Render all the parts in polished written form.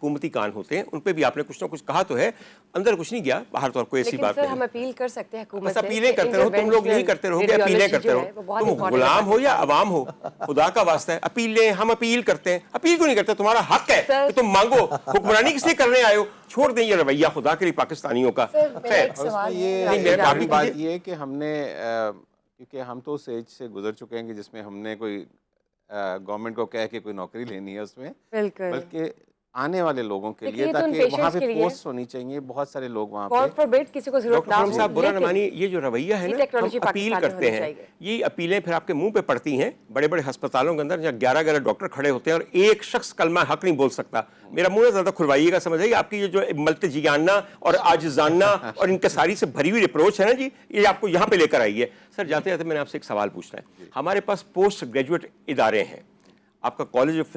حکومتی کان ہوتے ہیں ان پہ بھی آپ نے کچھ نہ کچھ کہا تو ہے, اندر کچھ نہیں گیا باہر تو کوئی ایسی بات نہیں. ہم اپیل کر سکتے ہیں حکومت بس سے, اپیلیں کرتے رہو, تم لوگ یہی کرتے رہو گے, اپیلیں کرتے رہو. تم غلام ہو یا عوام ہو, خدا کا واسطہ ہے اپیلیں, ہم اپیل کرتے ہیں. اپیل کیوں نہیں کرتے؟ تمہارا حق ہے کہ تم مانگو. حکمرانی کس لیے کرنے آئے ہو؟ چھوڑ دیں یہ رویہ خدا کے لیے پاکستانیوں کا. یہ بات یہ ہے کہ ہم نے, کیونکہ ہم تو اس ایج سے گزر چکے ہیں کہ جس میں ہم نے کوئی گورنمنٹ کو کہہ کے کوئی نوکری لینی ہے اس میں, بلکہ آنے والے لوگوں کے لیے, تاکہ وہاں پہ پوسٹ ہونی چاہیے. بہت سارے لوگ وہاں پہ, کسی کو ضرورت نہ ڈاکٹر صاحب برا نہ مانی, یہ جو رویہ ہے نا, ہم اپیل کرتے ہیں, یہ اپیلیں پھر آپ کے منہ پہ پڑتی ہیں. بڑے بڑے ہسپتالوں کے اندر جہاں 11 ڈاکٹر کھڑے ہوتے ہیں اور ایک شخص کلمہ حق نہیں بول سکتا. میرا منہ زیادہ کھلوائیے گا, سمجھائیے آپ کی یہ جو ملتجیانہ اور عاجزانہ اور انکساری سے بھری ہوئی اپروچ ہے نا جی, یہ آپ کو یہاں پہ لے کر آئی ہے. سر جاتے جاتے میں نے آپ سے ایک سوال پوچھنا ہے. ہمارے پاس پوسٹ گریجویٹ ادارے ہیں, آپ کا college of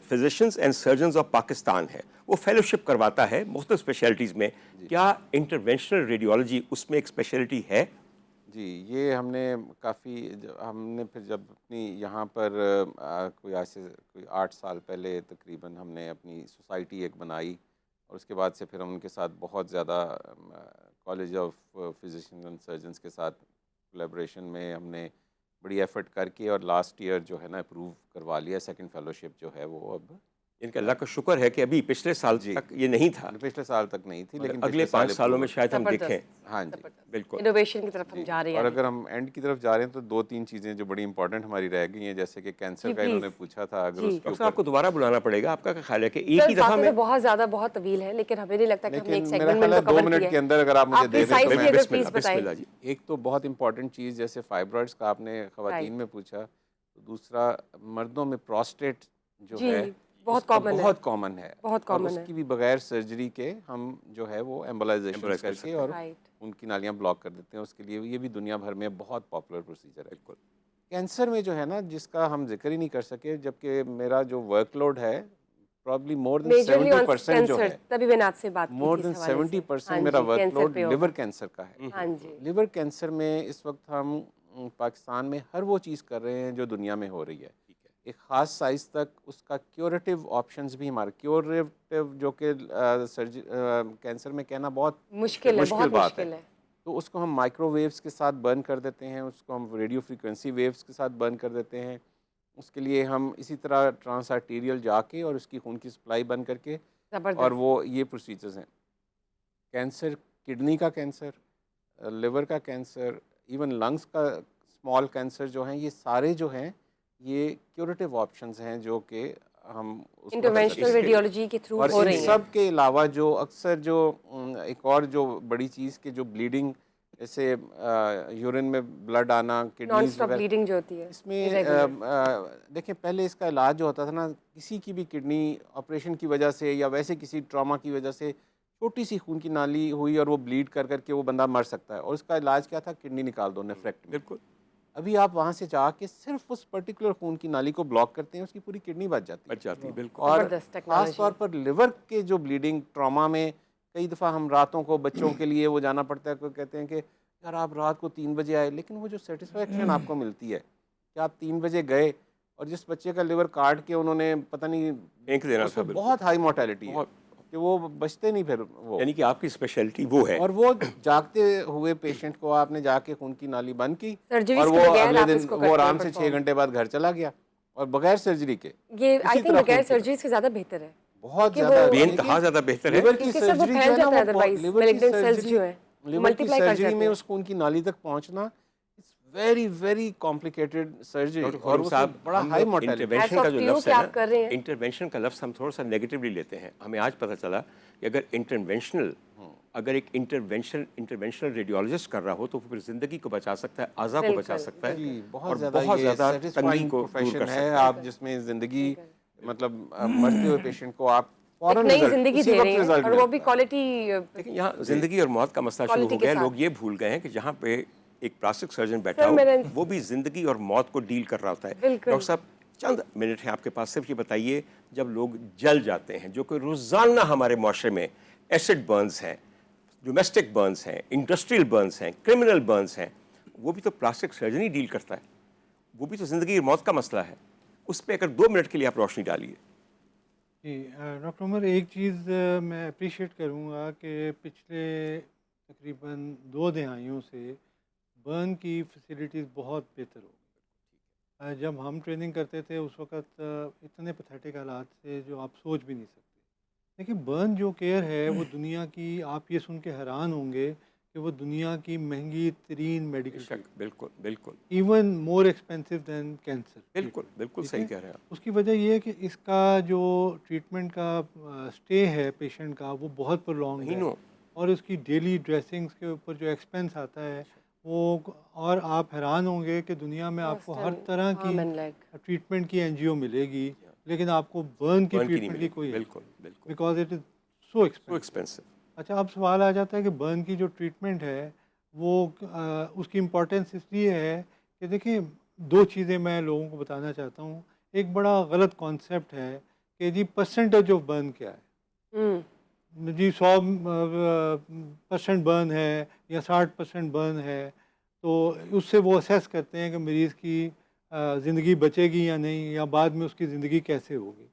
physicians and surgeons of Pakistan ہے, وہ فیلوشپ کرواتا ہے مختلف اسپیشلٹیز میں. کیا انٹرونشنل ریڈیولوجی اس میں ایک اسپیشلٹی ہے؟ جی, یہ ہم نے کافی, ہم نے پھر جب اپنی یہاں پر کوئی آج سے کوئی 8 سال پہلے تقریباً ہم نے اپنی سوسائٹی ایک بنائی, اور اس کے بعد سے پھر ہم ان کے ساتھ بہت زیادہ college of physicians and surgeons کے ساتھ کولیبریشن میں ہم نے بڑی ایفرٹ کر کے, اور لاسٹ ایئر جو ہے نا اپروو کروا لیا. سیکنڈ فیلوشپ جو ہے وہ اب ان کا اللہ کا شکر ہے کہ ابھی پچھلے سال تک یہ نہیں تھا, پچھلے سال تک نہیں تھی, لیکن اگلے 5 سالوں میں شاید ہم دیکھیں. ہاں جی, بالکل انوویشن کی طرف ہم جا رہے ہیں. اور اگر ہم اینڈ کی طرف جا رہے ہیں تو 2-3 چیزیں جو بڑی امپورٹنٹ ہماری رہ گئی ہیں, جیسے کہ کینسر کا انہوں نے پوچھا تھا. اگر اس کے اوپر آپ کو دوبارہ بلانا پڑے گا, آپ کا خیال ہے کہ ایک ہی دفعہ میں بہت زیادہ بہت طویل ہے, لیکن ہمیں نہیں لگتا کہ ہم ایک میرا خیال ہے 2 منٹ کے اندر اگر آپ مجھے دے دیں تو میں بسم اللہ جی. ایک تو بہت امپورٹنٹ چیز جیسے فائبرائڈس کا آپ نے خواتین میں پوچھا, دوسرا مردوں میں پروسٹیٹ جو ہے بہت کامن ہے, اور اس کی بھی بغیر سرجری کے ہم جو ہے وہ ایمبولائزیشن کر کے اور ان کی نالیاں بلاک کر دیتے ہیں. اس کے لیے یہ بھی دنیا بھر میں بہت پاپولر پروسیجر ہے. کینسر میں جو ہے نا, جس کا ہم ذکر ہی نہیں کر سکے, جبکہ میرا جو ورک لوڈ ہے پرابلی مور دین 70% جو ہے, مور دین 70% میرا ورک لوڈ لیور کینسر کا ہے. لیور کینسر میں اس وقت ہم پاکستان میں ہر وہ چیز کر رہے ہیں جو دنیا میں ہو رہی ہے. ایک خاص سائز تک اس کا کیوریٹیو آپشنز بھی ہمارے, کیوریٹیو جو کہ کینسر میں کہنا بہت مشکل بات ہے, تو اس کو ہم مائکرو ویوز کے ساتھ برن کر دیتے ہیں, اس کو ہم ریڈیو فریکوینسی ویوز کے ساتھ برن کر دیتے ہیں. اس کے لیے ہم اسی طرح ٹرانس آرٹیریل جا کے اور اس کی خون کی سپلائی بند کر کے, اور وہ یہ پروسیجرز ہیں. کینسر, کڈنی کا کینسر, لیور کا کینسر, ایون لنگس کا اسمال کینسر جو ہیں, یہ سارے جو ہیں یہ کیوریٹیو آپشنز ہیں جو کہ ہم انٹرونشنل ریڈیولوجی کے تھرو ہو رہی ہیں. اور ان سب کے علاوہ جو اکثر جو ایک اور جو بڑی چیز کہ جو بلیڈنگ, جیسے یورین میں بلڈ آنا, کڈنیز بلیڈنگ جو ہوتی ہے, اس میں دیکھیں پہلے اس کا علاج جو ہوتا تھا نا, کسی کی بھی کڈنی آپریشن کی وجہ سے یا ویسے کسی ٹراما کی وجہ سے چھوٹی سی خون کی نالی ہوئی اور وہ بلیڈ کر کر کے وہ بندہ مر سکتا ہے, اور اس کا علاج کیا تھا, کڈنی نکال دو نیفریکٹمی. بالکل. ابھی آپ وہاں سے جا کے صرف اس پرٹیکولر خون کی نالی کو بلاک کرتے ہیں, اس کی پوری کڈنی بچ جاتی ہے. بالکل. اور خاص طور پر لیور کے جو بلیڈنگ ٹراما میں کئی دفعہ ہم راتوں کو بچوں کے لیے وہ جانا پڑتا ہے, کوئی کہتے ہیں کہ یار آپ رات کو 3 بجے آئے, لیکن وہ جو سیٹسفیکشن آپ کو ملتی ہے کہ آپ 3 بجے گئے اور جس بچے کا لیور کاٹ کے انہوں نے پتہ نہیں پھینک دینا تھا, بہت ہائی مورٹیلٹی ہے کہ وہ بچتے نہیں پھر, وہ یعنی کہ آپ کی اسپیشلٹی وہ ہے. اور وہ جاگتے ہوئے پیشنٹ کو آپ نے جا کے خون کی نالی بند کی, اور وہ اگلے دن وہ آرام سے 6 گھنٹے بعد گھر چلا گیا, اور بغیر سرجری کے. یہ آئی تھنک بغیر سرجری سے زیادہ بہتر ہے, بہت زیادہ, بے زیادہ بہتر ہے. لیور کی سرجری جو ہے نا, لیور کی سرجری میں اس خون کی نالی تک پہنچنا ویری ویری کمپلیکیٹڈ سرجری, اور وہ بڑا ہائی مورٹیلٹی. انٹرونشن کا جو لفظ ہے نا, انٹرونشن کا لفظ ہم تھوڑا سا نیگیٹولی لیتے ہیں. ہمیں آج پتہ چلا کہ اگر ایک انٹرونشنل ریڈیولوجسٹ کر رہا ہو تو پھر زندگی کو بچا سکتا ہے, اعضاء کو بچا سکتا ہے, بہت زیادہ تنگی کو دور کر سکتا ہے. آپ جس میں زندگی مطلب مرتے ہوئے پیشنٹ کو آپ نئی زندگی دے رہے ہیں, اور وہ بھی کوالٹی. لیکن یہاں زندگی اور موت کا مسئلہ شروع ہو گیا. لوگ یہ بھول گئے ہیں کہ جہاں پہ ایک پلاسٹک سرجن بیٹھا ہو وہ بھی زندگی اور موت کو ڈیل کر رہا ہوتا ہے. ڈاکٹر صاحب چند منٹ ہیں آپ کے پاس, صرف یہ بتائیے, جب لوگ جل جاتے ہیں, جو کہ روزانہ ہمارے معاشرے میں ایسڈ برنز ہیں, ڈومیسٹک برنز ہیں, انڈسٹریل برنز ہیں, کرمنل برنز ہیں, وہ بھی تو پلاسٹک سرجن ہی ڈیل کرتا ہے. وہ بھی تو زندگی اور موت کا مسئلہ ہے. اس پہ اگر 2 منٹ کے لیے آپ روشنی ڈالیے. جی ڈاکٹر عمر، ایک چیز میں اپریشیٹ کروں گا کہ پچھلے تقریباً 2 دہائیوں سے برن کی فیسلٹیز بہت بہتر ہو گئی. جب ہم ٹریننگ کرتے تھے اس وقت اتنے پتھیٹک حالات تھے جو آپ سوچ بھی نہیں سکتے. دیکھیے برن جو کیئر ہے وہ دنیا کی، آپ یہ سن کے حیران ہوں گے کہ وہ دنیا کی مہنگی ترین میڈیکل، بالکل بالکل، ایون مور ایکسپینسو دین کینسر. بالکل بالکل صحیح کہہ رہے ہیں آپ. اس کی وجہ یہ ہے کہ اس کا جو ٹریٹمنٹ کا اسٹے ہے پیشنٹ کا وہ بہت پرلونگ ہے، اور اس کی ڈیلی ڈریسنگس کے اوپر جو ایکسپینس آتا ہے وہ، اور آپ حیران ہوں گے کہ دنیا میں آپ کو ہر طرح کی ٹریٹمنٹ کی NGO ملے گی، لیکن آپ کو برن کی ٹریٹمنٹ کی کوئی، because it is so expensive. اچھا، اب سوال آ جاتا ہے کہ برن کی جو ٹریٹمنٹ ہے وہ اس کی امپورٹنس اس لیے ہے کہ دیکھیں 2 چیزیں میں لوگوں کو بتانا چاہتا ہوں. ایک بڑا غلط کانسیپٹ ہے کہ جی پرسنٹیج آف برن کیا ہے، جی 100% برن ہے یا 60% برن ہے، تو اس سے وہ اسیس کرتے ہیں کہ مریض کی زندگی بچے گی یا نہیں، یا بعد میں اس کی زندگی کیسے ہوگی.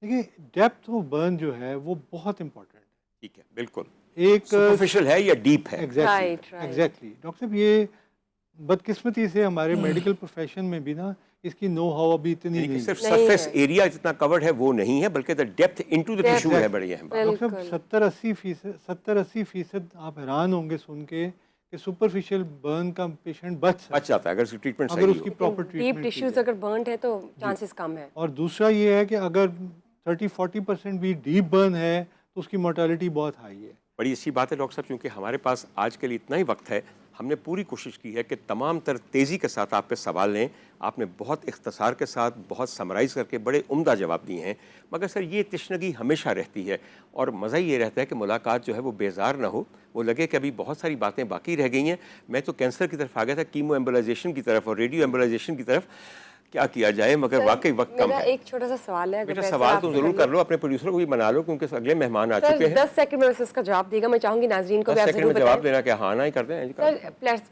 دیکھیے ڈیپتھ آف برن جو ہے وہ بہت امپورٹنٹ ہے. ٹھیک ہے، بالکل. ایک سپرفیشل ہے یا ڈیپ ہے؟ ایگزیکٹلی ڈاکٹر صاحب، یہ بدقسمتی سے ہمارے میڈیکل پروفیشن میں بھی نا اس کی نو ہاؤ ابھی اتنی نہیں، صرف سرفیس ایریا جتنا کورڈ ہے وہ نہیں ہے، بلکہ the depth into the tissue ہے بڑی اہم بات. ڈاکٹر صاحب 70-80% آپ حیران ہوں گے سن کے کہ سپرفیشل برن کا پیشنٹ بچ جاتا ہے اگر اس کی ٹریٹمنٹ اگر اس کی پراپر ٹریٹمنٹ. ڈیپ ٹیشوز اگر برنڈ ہے تو چانسز کم ہے. اور دوسرا یہ ہے کہ اگر 30-40% بھی ڈیپ برن ہے تو اس کی مورٹیلٹی بہت ہائی ہے. بڑی اچھی بات ہے ڈاکٹر صاحب، کیونکہ ہمارے پاس آج کے لیے اتنا ہی وقت ہے. ہم نے پوری کوشش کی ہے کہ تمام تر تیزی کے ساتھ آپ پہ سوال لیں. آپ نے بہت اختصار کے ساتھ بہت سمرائز کر کے بڑے عمدہ جواب دیے ہیں. مگر سر یہ تشنگی ہمیشہ رہتی ہے، اور مزہ یہ رہتا ہے کہ ملاقات جو ہے وہ بیزار نہ ہو، وہ لگے کہ ابھی بہت ساری باتیں باقی رہ گئی ہیں. میں تو کینسر کی طرف آ گیا تھا، کیمو ایمبولائزیشن کی طرف اور ریڈیو ایمبولائزیشن کی طرف. کیا کیا جائے، مگر واقعی وقت کم ہے. ایک چھوٹا سا سوال ہے، بیٹا سوال تو ضرور کر لو، اپنے پروڈیوسر کو بھی منا لو کیونکہ اگلے مہمان آ چکے ہیں. 10 سیکنڈ میں اس کا جواب دے گا. میں چاہوں گی ناظرین کو بھی 10 سیکنڈ میں جواب دینا کہ ہاں نہ ہی کر دیں. سر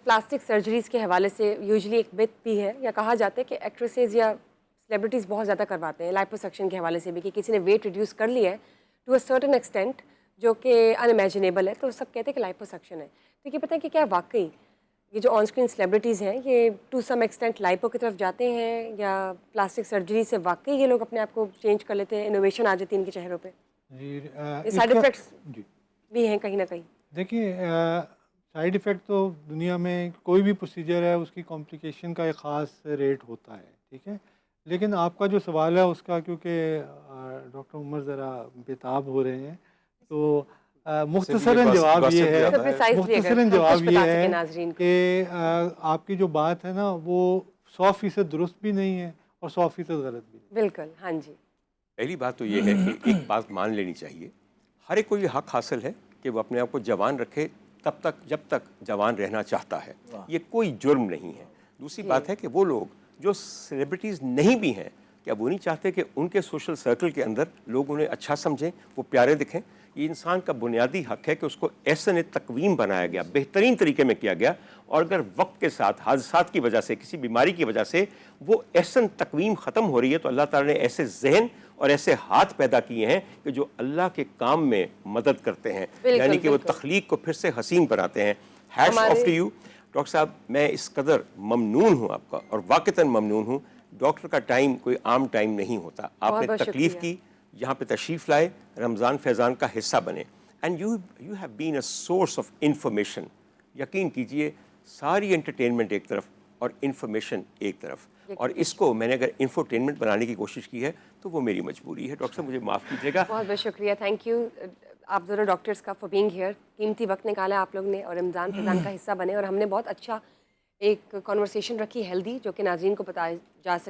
پلاسٹک سرجریز کے حوالے سے یوزلی ایک بت بھی ہے، یا کہا جاتا ہے کہ ایکٹریسز یا سیلیبریٹیز بہت زیادہ کرواتے ہیں لائپوسکشن کے حوالے سے بھی، کہ کسی نے ویٹ ریڈیوس کر لیا ہے ٹو اے سرٹن ایکسٹینٹ جو کہ ان امیجنیبل ہے، تو سب کہتے ہیں کہ لائپوسکشن ہے. تو یہ پتہ ہے کہ کیا واقعی یہ جو آن اسکرین سیلیبریٹیز ہیں یہ ٹو سم ایکسٹینٹ لائپو کی طرف جاتے ہیں، یا پلاسٹک سرجری سے واقعی یہ لوگ اپنے آپ کو چینج کر لیتے ہیں، انوویشن آ جاتی ہے ان کے چہروں پہ؟ سائیڈ افیکٹس بھی ہیں کہیں نہ کہیں. دیکھیے سائیڈ افیکٹ تو دنیا میں کوئی بھی پروسیجر ہے اس کی کمپلیکیشن کا ایک خاص ریٹ ہوتا ہے، ٹھیک ہے. لیکن آپ کا جو سوال ہے اس کا، کیونکہ ڈاکٹر عمر ذرا بےتاب ہو رہے ہیں، تو مختصراً جواب یہ ہے کہ آپ کی جو بات ہے نا وہ 100% درست بھی نہیں ہے اور 100% غلط بھی نہیں. بالکل، ہاں جی. پہلی بات تو یہ ہے کہ ایک بات مان لینی چاہیے، ہر ایک کو یہ حق حاصل ہے کہ وہ اپنے آپ کو جوان رکھے تب تک جب تک جوان رہنا چاہتا ہے. یہ کوئی جرم نہیں ہے. دوسری بات ہے کہ وہ لوگ جو سیلیبریٹیز نہیں بھی ہیں، کیا وہ نہیں چاہتے کہ ان کے سوشل سرکل کے اندر لوگ انہیں اچھا سمجھیں، وہ پیارے دکھیں؟ یہ انسان کا بنیادی حق ہے کہ اس کو احسن تقویم بنایا گیا، بہترین طریقے میں کیا گیا. اور اگر وقت کے ساتھ حادثات کی وجہ سے، کسی بیماری کی وجہ سے وہ احسن تقویم ختم ہو رہی ہے، تو اللہ تعالیٰ نے ایسے ذہن اور ایسے ہاتھ پیدا کیے ہیں کہ جو اللہ کے کام میں مدد کرتے ہیں، یعنی کہ وہ تخلیق کو پھر سے حسین بناتے ہیں. Hats of two you doctor صاحب. میں اس قدر ممنون ہوں آپ کا، اور واقعتاً ممنون ہوں. ڈاکٹر کا ٹائم کوئی عام ٹائم نہیں ہوتا. آپ نے تکلیف کی، یہاں پہ تشریف لائے، رمضان فیضان کا حصہ بنے، and you have been a source of information. یقین کیجئے ساری انٹرٹینمنٹ ایک طرف اور انفارمیشن ایک طرف، اور اس کو میں نے اگر انفوٹینمنٹ بنانے کی کوشش کی ہے تو وہ میری مجبوری ہے. ڈاکٹر صاحب مجھے معاف کیجیے گا. بہت بہت شکریہ. تھینک یو آپ دونوں ڈاکٹرس کا فار بینگ ہیئر. قیمتی وقت نکالا آپ لوگ نے اور رمضان فیضان کا حصہ بنے، اور ہم نے بہت اچھا ایک کانورسیشن رکھی ہیلدی، جو کہ ناظرین کو بتایا جا سکے.